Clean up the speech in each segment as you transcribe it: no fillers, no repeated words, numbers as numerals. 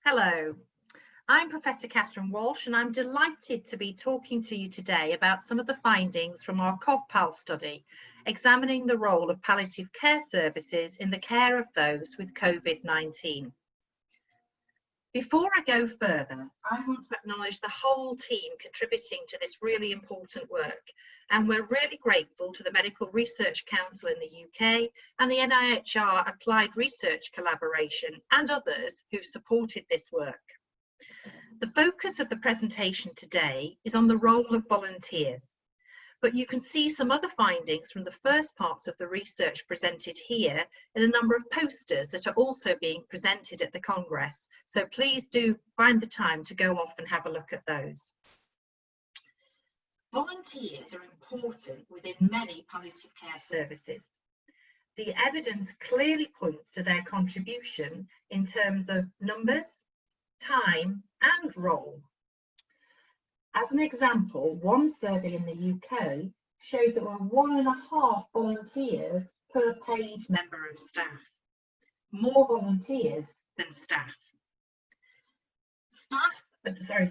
Hello, I'm Professor Catherine Walshe and I'm delighted to be talking to you today about some of the findings from our CovPall study, examining the role of palliative care services in the care of those with COVID-19. Before I go further, I want to acknowledge the whole team contributing to this really important work, and we're really grateful to the Medical Research Council in the UK and the NIHR Applied Research Collaboration and others who've supported this work. The focus of the presentation today is on the role of volunteers, but you can see some other findings from the first parts of the research presented here in a number of posters that are also being presented at the Congress, so please do find the time to go off and have a look at those. Volunteers are important within many palliative care services. The evidence clearly points to their contribution in terms of numbers, time and role. As an example, one survey in the UK showed there were 1.5 volunteers per paid member of staff. More volunteers than staff.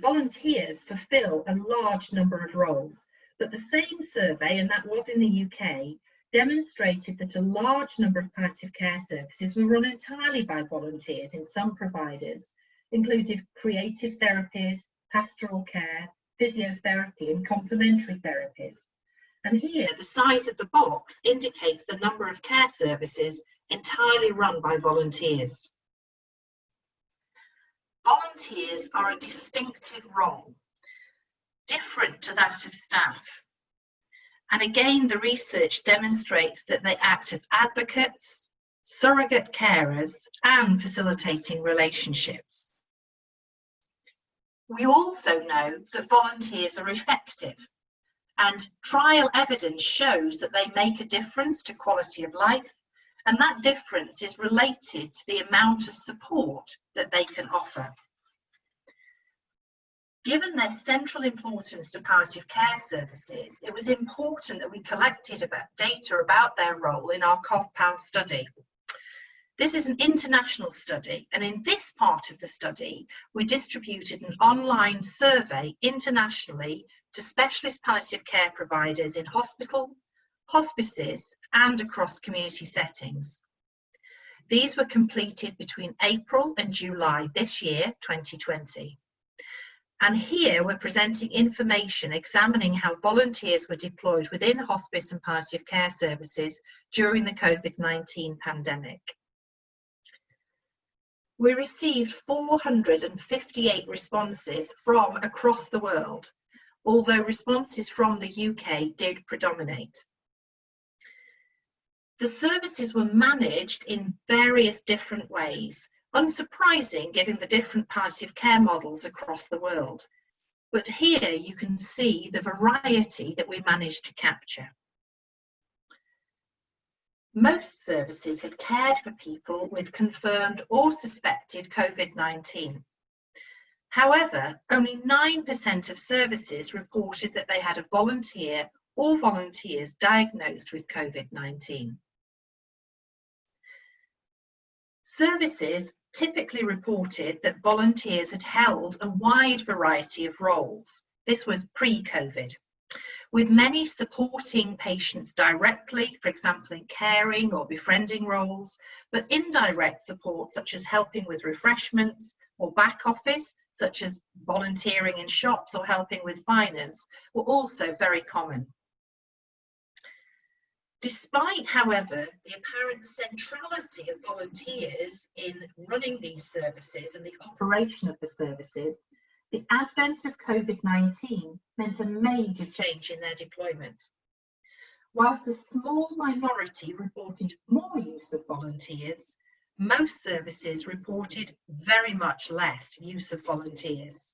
Volunteers fulfill a large number of roles, but the same survey, and that was in the UK, demonstrated that a large number of palliative care services were run entirely by volunteers in some providers, including creative therapies, pastoral care, physiotherapy and complementary therapies. And here the size of the box indicates the number of care services entirely run by volunteers. Volunteers are a distinctive role, different to that of staff. And again, the research demonstrates that they act as advocates, surrogate carers, and facilitating relationships. We also know that volunteers are effective, and trial evidence shows that they make a difference to quality of life, and that difference is related to the amount of support that they can offer. Given their central importance to palliative care services, it was important that we collected data about their role in our CovPall study. This is an international study, and in this part of the study, we distributed an online survey internationally to specialist palliative care providers in hospital, hospices, and across community settings. These were completed between April and July this year, 2020. And here we're presenting information examining how volunteers were deployed within hospice and palliative care services during the COVID-19 pandemic. We received 458 responses from across the world, although responses from the UK did predominate. The services were managed in various different ways, unsurprising given the different palliative care models across the world. But here you can see the variety that we managed to capture. Most services had cared for people with confirmed or suspected COVID-19. However, only 9% of services reported that they had a volunteer or volunteers diagnosed with COVID-19. Services typically reported that volunteers had held a wide variety of roles. This was pre-COVID, with many supporting patients directly, for example in caring or befriending roles, but indirect support such as helping with refreshments or back office, such as volunteering in shops or helping with finance, were also very common. Despite, however, the apparent centrality of volunteers in running these services and the operation of the services, the advent of COVID-19 meant a major change in their deployment. Whilst a small minority reported more use of volunteers, most services reported very much less use of volunteers.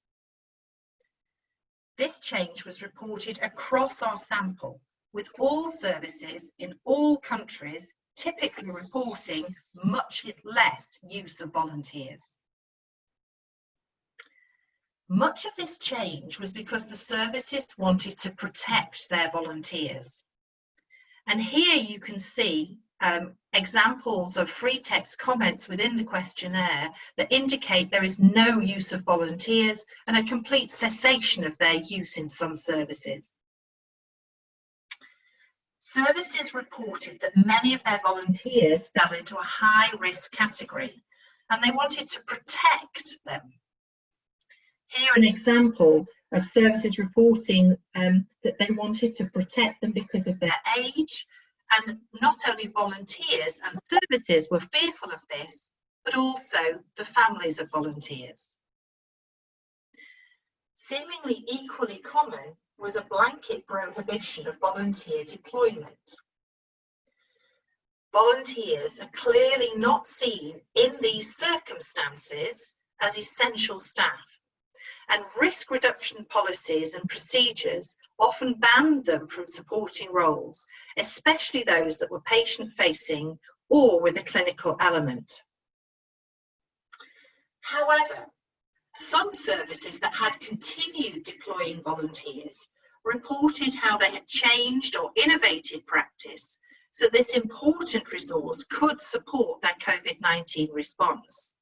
This change was reported across our sample, with all services in all countries typically reporting much less use of volunteers. Much of this change was because the services wanted to protect their volunteers. And here you can see examples of free text comments within the questionnaire that indicate there is no use of volunteers and a complete cessation of their use in some services. Services reported that many of their volunteers fell into a high-risk category and they wanted to protect them. Here an example of services reporting that they wanted to protect them because of their age, and not only volunteers and services were fearful of this, but also the families of volunteers. Seemingly equally common was a blanket prohibition of volunteer deployment. Volunteers are clearly not seen in these circumstances as essential staff, and risk reduction policies and procedures often banned them from supporting roles, especially those that were patient-facing or with a clinical element. However, some services that had continued deploying volunteers reported how they had changed or innovated practice so this important resource could support their COVID-19 response.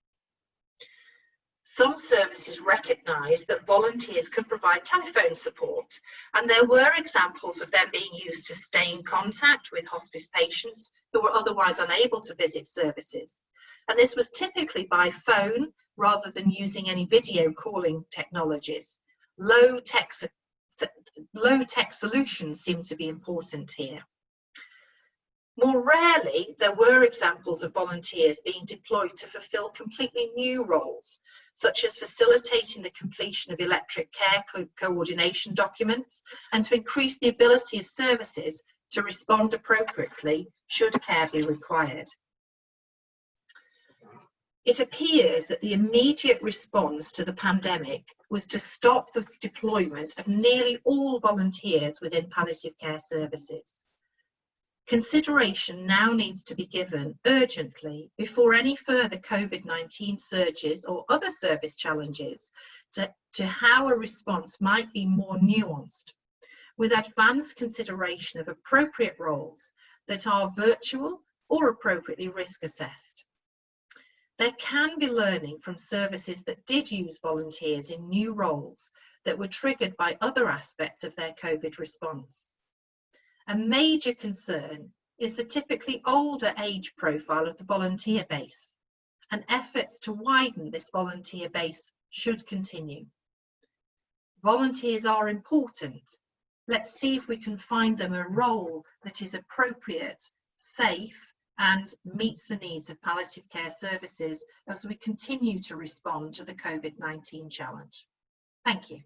Some services recognised that volunteers could provide telephone support, and there were examples of them being used to stay in contact with hospice patients who were otherwise unable to visit services. And this was typically by phone rather than using any video calling technologies. Low-tech solutions seem to be important here. More rarely, there were examples of volunteers being deployed to fulfill completely new roles, such as facilitating the completion of electric care coordination documents and to increase the ability of services to respond appropriately should care be required. It appears that the immediate response to the pandemic was to stop the deployment of nearly all volunteers within palliative care services. Consideration now needs to be given urgently before any further COVID-19 surges or other service challenges to how a response might be more nuanced, with advanced consideration of appropriate roles that are virtual or appropriately risk assessed. There can be learning from services that did use volunteers in new roles that were triggered by other aspects of their COVID response. A major concern is the typically older age profile of the volunteer base, and efforts to widen this volunteer base should continue. Volunteers are important. Let's see if we can find them a role that is appropriate, safe, and meets the needs of palliative care services as we continue to respond to the COVID-19 challenge. Thank you.